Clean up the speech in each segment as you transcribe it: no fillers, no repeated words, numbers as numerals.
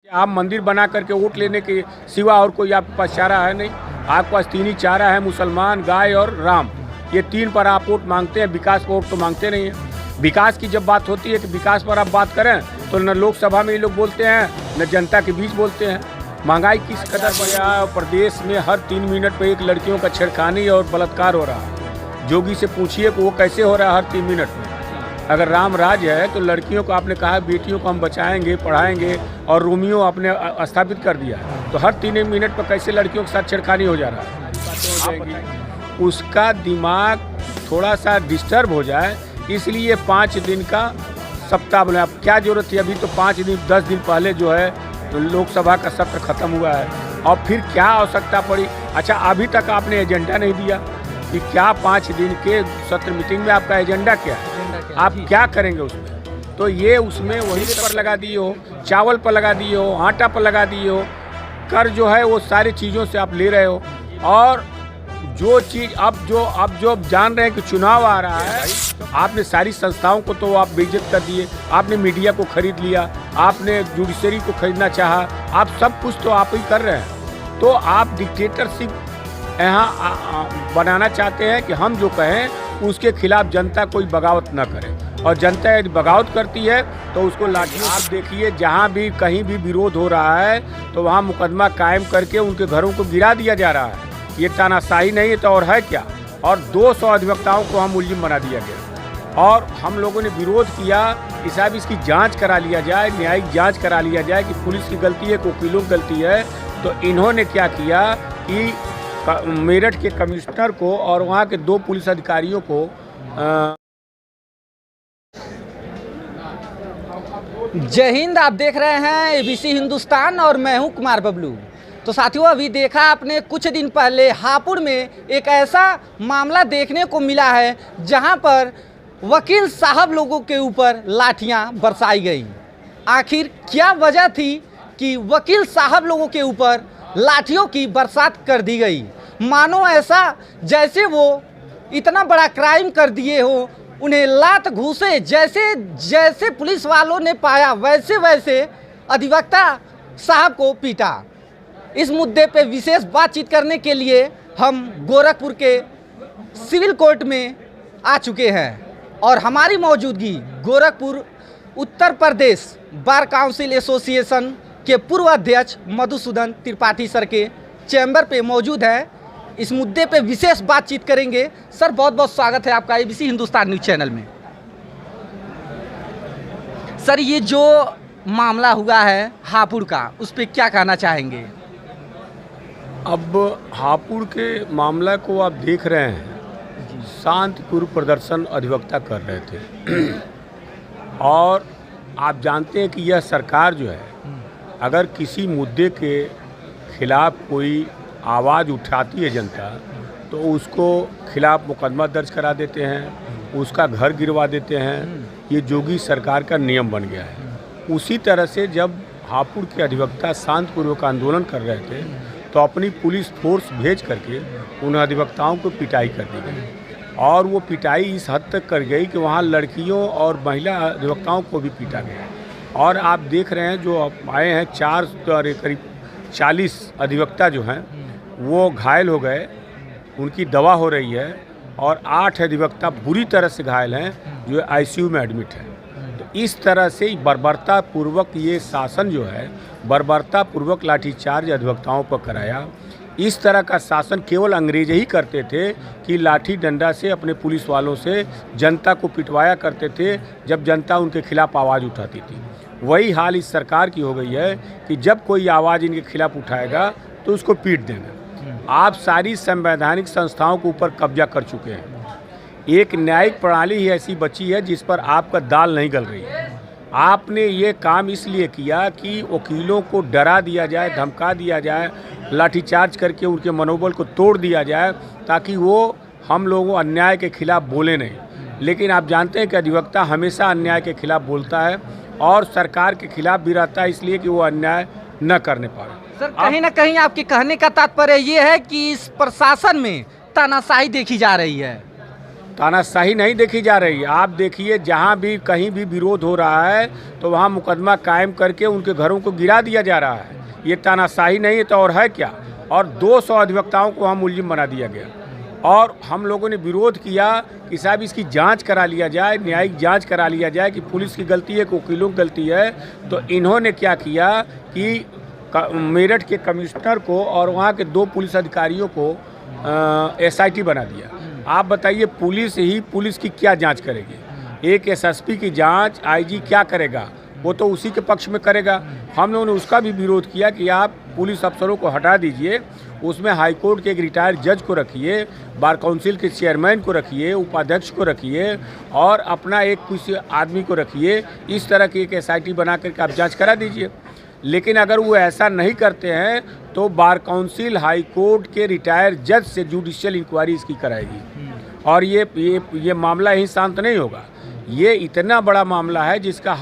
आप मंदिर बना करके वोट लेने के सिवा और कोई आपके पास चारा है नहीं। आपके पास तीन ही चारा है, मुसलमान, गाय और राम। ये तीन पर आप वोट मांगते हैं, विकास पर वोट तो मांगते नहीं हैं। विकास की जब बात होती है कि विकास पर आप बात करें तो न लोकसभा में ये लोग बोलते हैं न जनता के बीच बोलते हैं। महंगाई किस कदर बढ़ रहा है और प्रदेश में हर 3 मिनट पर एक लड़कियों का छेड़खानी और बलात्कार हो रहा है। जोगी से पूछिए कि वो कैसे हो रहा है हर 3 मिनट में। अगर राम राज है तो लड़कियों को आपने कहा बेटियों को हम बचाएंगे, पढ़ाएंगे, और रोमियो आपने स्थापित कर दिया, तो हर 3 मिनट पर कैसे लड़कियों के साथ छेड़खानी हो जा रहा है। उसका दिमाग थोड़ा सा डिस्टर्ब हो जाए, इसलिए 5 दिन का सप्ताह बनाया। अब क्या जरूरत थी? अभी तो 5 दिन 10 दिन पहले जो है तो लोकसभा का सत्र खत्म हुआ है, और फिर क्या आवश्यकता पड़ी? अच्छा, अभी तक आपने एजेंडा नहीं दिया कि क्या 5 दिन के सत्र मीटिंग में आपका एजेंडा क्या है, आप क्या करेंगे उसमें? तो ये उसमें वही पर लगा दिए हो, चावल पर लगा दिए हो, आटा पर लगा दिए हो, कर जो है वो सारी चीज़ों से आप ले रहे हो। और जो चीज़ अब जो जान रहे हैं कि चुनाव आ रहा है, आपने सारी संस्थाओं को तो आप बेइज्जत कर दिए, आपने मीडिया को खरीद लिया, आपने जुडिशरी को खरीदना चाहा, आप सब कुछ तो आप ही कर रहे हैं। तो आप डिक्टेटरशिप यहाँ बनाना चाहते हैं कि हम जो कहें उसके खिलाफ जनता कोई बगावत न करे, और जनता यदि बगावत करती है तो उसको लाठियों। आप देखिए जहाँ भी कहीं भी विरोध हो रहा है तो वहाँ मुकदमा कायम करके उनके घरों को गिरा दिया जा रहा है। ये तानाशाही नहीं है तो और है क्या? और 200 अधिवक्ताओं को हम मुलजिम बना दिया गया, और हम लोगों ने विरोध किया कि साहब इसकी जांच करा लिया जाए, न्यायिक जांच करा लिया जाए कि पुलिस की गलती है कि वकीलों की गलती है। तो इन्होंने क्या किया कि मेरठ के कमिश्नर को और वहाँ के 2 पुलिस अधिकारियों को जय हिंद। आप देख रहे हैं एबीसी हिंदुस्तान और मैं हूं कुमार बबलू। तो साथियों, अभी देखा आपने कुछ दिन पहले हापुड़ में एक ऐसा मामला देखने को मिला है जहां पर वकील साहब लोगों के ऊपर लाठियां बरसाई गई। आखिर क्या वजह थी कि वकील साहब लोगों के ऊपर लाठियों की बरसात कर दी गई? मानो ऐसा जैसे वो इतना बड़ा क्राइम कर दिए हो, उन्हें लात घूसे जैसे पुलिस वालों ने पाया वैसे अधिवक्ता साहब को पीटा। इस मुद्दे पे विशेष बातचीत करने के लिए हम गोरखपुर के सिविल कोर्ट में आ चुके हैं, और हमारी मौजूदगी Gorakhpur Uttar Pradesh bar council association के पूर्व अध्यक्ष मधुसूदन त्रिपाठी सर के चैम्बर पे मौजूद है। इस मुद्दे पे विशेष बातचीत करेंगे। सर, बहुत बहुत स्वागत है आपका एबीसी हिंदुस्तान न्यूज़ चैनल में। सर, ये जो मामला हुआ है हापुड़ का, उस पर क्या कहना चाहेंगे? अब हापुड़ के मामला को आप देख रहे हैं, शांतिपूर्ण प्रदर्शन अधिवक्ता कर रहे थे, और आप जानते हैं कि यह सरकार जो है अगर किसी मुद्दे के खिलाफ कोई आवाज़ उठाती है जनता, तो उसको खिलाफ मुकदमा दर्ज करा देते हैं, उसका घर गिरवा देते हैं। ये जोगी सरकार का नियम बन गया है। उसी तरह से जब हापुड़ के अधिवक्ता शांतिपूर्वक आंदोलन कर रहे थे तो अपनी पुलिस फोर्स भेज करके उन अधिवक्ताओं को पिटाई कर दी गई, और वो पिटाई इस हद तक कर गई कि वहाँ लड़कियों और महिला अधिवक्ताओं को भी पीटा गया। और आप देख रहे हैं जो आए हैं करीब 40 अधिवक्ता जो हैं वो घायल हो गए, उनकी दवा हो रही है, और 8 अधिवक्ता बुरी तरह से घायल हैं जो आईसीयू में एडमिट हैं। तो इस तरह से बर्बरतापूर्वक ये शासन जो है बर्बरतापूर्वक लाठीचार्ज अधिवक्ताओं पर कराया। इस तरह का शासन केवल अंग्रेज ही करते थे कि लाठी डंडा से अपने पुलिस वालों से जनता को पिटवाया करते थे जब जनता उनके खिलाफ आवाज़ उठाती थी। वही हाल इस सरकार की हो गई है कि जब कोई आवाज़ इनके खिलाफ उठाएगा तो उसको पीट देना। आप सारी संवैधानिक संस्थाओं के ऊपर कब्जा कर चुके हैं। एक न्यायिक प्रणाली ही ऐसी बची है जिस पर आपका दाल नहीं गल रही है। आपने ये काम इसलिए किया कि वकीलों को डरा दिया जाए, धमका दिया जाए, लाठीचार्ज करके उनके मनोबल को तोड़ दिया जाए ताकि वो हम लोगों अन्याय के खिलाफ बोले नहीं। लेकिन आप जानते हैं कि अधिवक्ता हमेशा अन्याय के खिलाफ बोलता है और सरकार के खिलाफ भी रहता है, इसलिए कि वो अन्याय न करने पाए। सर, कहीं ना कहीं आपके कहने का तात्पर्य ये है कि इस प्रशासन में तानाशाही देखी जा रही है। तानाशाही नहीं देखी जा रही है। आप देखिए, जहाँ भी कहीं भी विरोध हो रहा है तो वहाँ मुकदमा कायम करके उनके घरों को गिरा दिया जा रहा है। ये तानाशाही नहीं है तो और है क्या? और 200 अधिवक्ताओं को वहाँ मुलजिम बना दिया गया। और हम लोगों ने विरोध किया कि साहब इसकी जांच करा लिया जाए, न्यायिक जांच करा लिया जाए कि पुलिस की गलती है कि वकीलों की गलती है। तो इन्होंने क्या किया कि मेरठ के कमिश्नर को और वहाँ के 2 पुलिस अधिकारियों को SIT बना दिया। आप बताइए, पुलिस की क्या जांच करेगी? एक SSP की जांच IG क्या करेगा? वो तो उसी के पक्ष में करेगा। हम लोगों ने उसका भी विरोध किया कि आप पुलिस अफसरों को हटा दीजिए, उसमें हाई कोर्ट के एक रिटायर्ड जज को रखिए, बार काउंसिल के चेयरमैन को रखिए, उपाध्यक्ष को रखिए और अपना एक कुछ आदमी को रखिए। इस तरह की एक SIT बना करके आप जांच करा दीजिए। लेकिन अगर वो ऐसा नहीं करते हैं तो बार काउंसिल हाई कोर्ट के रिटायर्ड जज से जुडिशियल इंक्वायरी इसकी कराएगी। और ये मामला ही शांत नहीं होगा। ये इतना बड़ा मामला है जिसका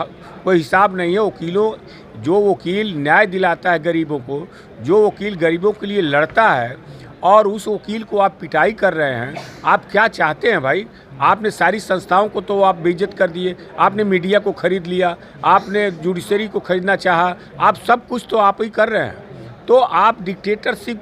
कोई हिसाब नहीं है। जो वकील न्याय दिलाता है गरीबों को, जो वकील गरीबों के लिए लड़ता है, और उस वकील को आप पिटाई कर रहे हैं। आप क्या चाहते हैं भाई? आपने सारी संस्थाओं को तो आप बेइज्जत कर दिए, आपने मीडिया को खरीद लिया, आपने जुडिशरी को खरीदना चाहा, आप सब कुछ तो आप ही कर रहे हैं। तो आप डिक्टेटरशिप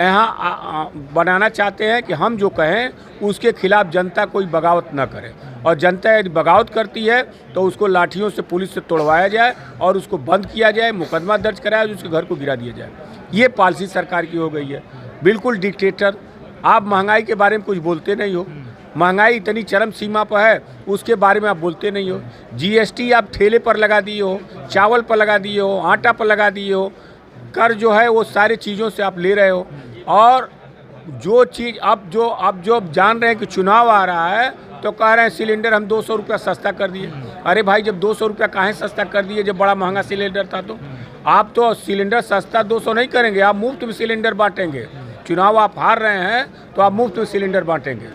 यहाँ बनाना चाहते हैं कि हम जो कहें उसके खिलाफ जनता कोई बगावत ना करे, और जनता यदि बगावत करती है तो उसको लाठियों से पुलिस से तोड़वाया जाए और उसको बंद किया जाए, मुकदमा दर्ज कराया जाए, उसके घर को गिरा दिया जाए। ये पॉलिसी सरकार की हो गई है, बिल्कुल डिक्टेटर। आप महंगाई के बारे में कुछ बोलते नहीं हो। महंगाई इतनी चरम सीमा पर है, उसके बारे में आप बोलते नहीं हो। GST आप ठेले पर लगा दिए हो, चावल पर लगा दिए हो, आटा पर लगा दिए हो। कर जो है वो सारे चीज़ों से आप ले रहे हो। और जो चीज़ अब जो जान रहे हैं कि चुनाव आ रहा है तो कह रहे हैं सिलेंडर हम 200 रुपया सस्ता कर दिए। अरे भाई, जब 200 रुपया काहे सस्ता कर दिए जब बड़ा महंगा सिलेंडर था? तो आप तो सिलेंडर सस्ता 200 नहीं करेंगे, आप मुफ्त में सिलेंडर बांटेंगे। चुनाव आप हार रहे हैं तो आप मुफ्त में सिलेंडर बांटेंगे,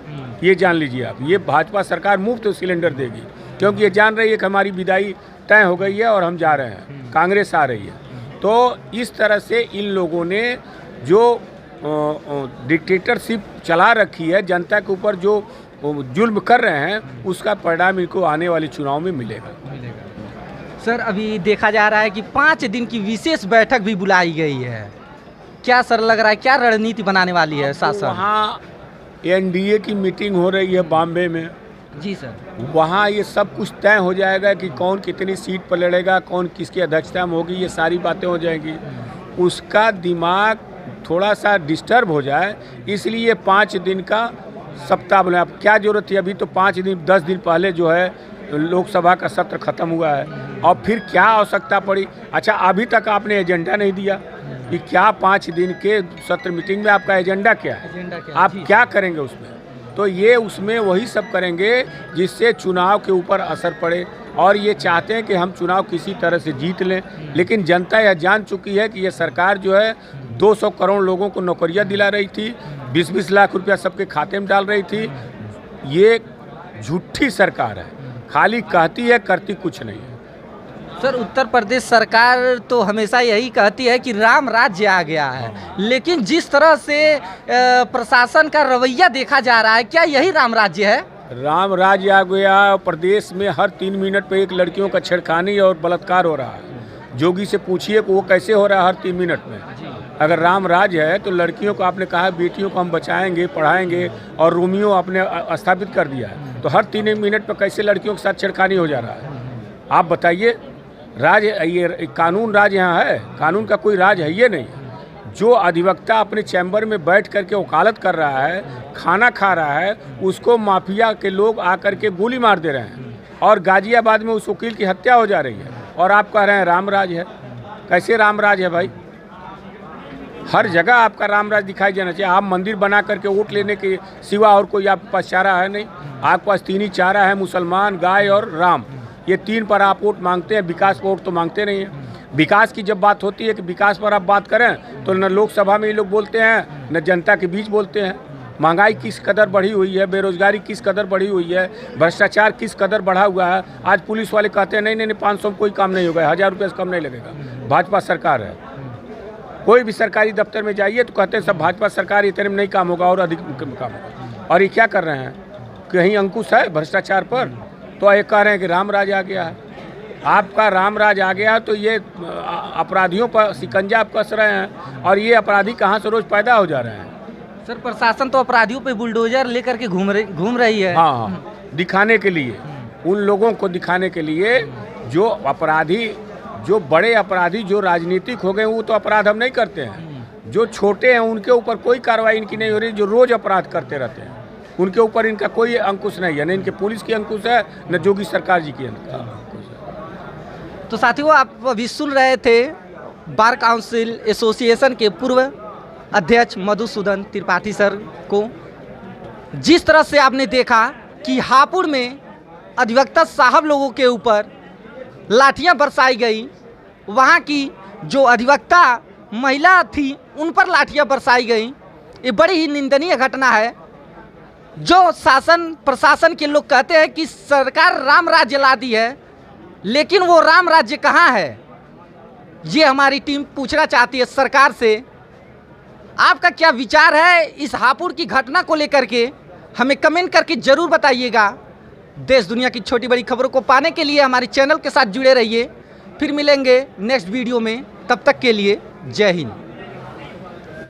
ये जान लीजिए आप। ये भाजपा सरकार मुफ्त में सिलेंडर देगी, क्योंकि ये जान रही है कि हमारी विदाई तय हो गई है और हम जा रहे हैं, कांग्रेस आ रही है। तो इस तरह से इन लोगों ने जो डिक्टेटरशिप चला रखी है, जनता के ऊपर जो जुल्म कर रहे हैं, उसका परिणाम इनको आने वाले चुनाव में मिलेगा। सर, अभी देखा जा रहा है कि 5 दिन की विशेष बैठक भी बुलाई गई है। क्या सर लग रहा है, क्या रणनीति बनाने वाली है शासन? वहाँ NDA की मीटिंग हो रही है बॉम्बे में। जी सर। वहाँ ये सब कुछ तय हो जाएगा कि कौन कितनी सीट पर लड़ेगा, कौन किसकी अध्यक्षता में होगी, ये सारी बातें हो जाएंगी। उसका दिमाग थोड़ा सा डिस्टर्ब हो जाए, इसलिए 5 दिन का सप्ताह बोले। अब क्या जरूरत है? अभी तो 10 दिन पहले जो है लोकसभा का सत्र खत्म हुआ है, और फिर क्या आवश्यकता पड़ी? अच्छा, अभी तक आपने एजेंडा नहीं दिया कि क्या 5 दिन के सत्र मीटिंग में आपका एजेंडा क्या है, आप क्या करेंगे उसमें? तो ये उसमें वही सब करेंगे जिससे चुनाव के ऊपर असर पड़े। और ये चाहते हैं कि हम चुनाव किसी तरह से जीत लें, लेकिन जनता यह जान चुकी है कि ये सरकार जो है 200 करोड़ लोगों को नौकरियां दिला रही थी, 20-20 लाख रुपया सबके खाते में डाल रही थी। ये झूठी सरकार है, खाली कहती है, करती कुछ नहीं है। सर, उत्तर प्रदेश सरकार तो हमेशा यही कहती है कि राम राज्य आ गया है, लेकिन जिस तरह से प्रशासन का रवैया देखा जा रहा है, क्या यही राम राज्य है? राम राज्य आ गया। प्रदेश में हर 3 मिनट पे एक लड़कियों का छेड़खानी और बलात्कार हो रहा है। जोगी से पूछिए कि वो कैसे हो रहा है हर 3 मिनट में। अगर राम राज है तो लड़कियों को आपने कहा बेटियों को हम बचाएंगे, पढ़ाएंगे, और रोमियो आपने स्थापित कर दिया है, तो हर 3 मिनट पर कैसे लड़कियों के साथ छेड़खानी हो जा रहा है? आप बताइए। राज ये कानून राज यहाँ है? कानून का कोई राज है ये नहीं। जो अधिवक्ता अपने चैम्बर में बैठ करके वकालत कर रहा है, खाना खा रहा है, उसको माफिया के लोग आकर के गोली मार दे रहे हैं, और गाजियाबाद में उस वकील की हत्या हो जा रही है, और आप कह रहे हैं राम राज है। कैसे राम राज है भाई? हर जगह आपका राम राज दिखाई देना चाहिए। आप मंदिर बना करके वोट लेने के सिवा और कोई आपके पास चारा है नहीं। आपके पास 3 ही चारा है, मुसलमान, गाय और राम। ये 3 पर आप वोट मांगते हैं, विकास पर वोट तो मांगते नहीं हैं। विकास की जब बात होती है कि विकास पर आप बात करें तो न लोकसभा में ये लोग बोलते हैं, न जनता के बीच बोलते हैं। महंगाई किस कदर बढ़ी हुई है, बेरोजगारी किस कदर बढ़ी हुई है, भ्रष्टाचार किस कदर बढ़ा हुआ है। आज पुलिस वाले कहते हैं नहीं 500 में कोई काम नहीं होगा, 1000 रुपये से कम नहीं लगेगा। भाजपा सरकार है। कोई भी सरकारी दफ्तर में जाइए तो कहते हैं सब भाजपा सरकार, इतने में नहीं काम होगा और अधिक काम होगा। और ये क्या कर रहे हैं? कहीं अंकुश है भ्रष्टाचार पर? तो ये कह रहे हैं कि राम राज आ गया है। आपका राम राज आ गया तो ये अपराधियों पर शिकंजा आप कस रहे हैं, और ये अपराधी कहाँ से रोज पैदा हो जा रहे हैं। सर प्रशासन तो अपराधियों पे बुलडोजर लेकर के घूम रही है। हाँ, दिखाने के लिए, उन लोगों को दिखाने के लिए जो अपराधी, जो बड़े अपराधी जो राजनीतिक हो गए वो तो अपराध हम नहीं करते हैं। जो छोटे हैं उनके ऊपर कोई कार्रवाई इनकी नहीं हो रही, जो रोज अपराध करते रहते हैं उनके ऊपर इनका कोई अंकुश नहीं है, न इनके पुलिस की अंकुश है न योगी सरकार जी की अंकुश है। तो साथियों आप अभी सुन रहे थे बार काउंसिल एसोसिएशन के पूर्व अध्यक्ष मधुसूदन त्रिपाठी सर को। जिस तरह से आपने देखा कि हापुड़ में अधिवक्ता साहब लोगों के ऊपर लाठियां बरसाई गई, वहां की जो अधिवक्ता महिला थी उन पर लाठियां बरसाई गई। ये बड़ी ही निंदनीय घटना है। जो शासन प्रशासन के लोग कहते हैं कि सरकार राम राज्य ला दी है, लेकिन वो राम राज्य कहाँ है, ये हमारी टीम पूछना चाहती है सरकार से। आपका क्या विचार है इस हापुड़ की घटना को लेकर के, हमें कमेंट करके ज़रूर बताइएगा। देश दुनिया की छोटी बड़ी खबरों को पाने के लिए हमारे चैनल के साथ जुड़े रहिए। फिर मिलेंगे नेक्स्ट वीडियो में, तब तक के लिए जय हिंद।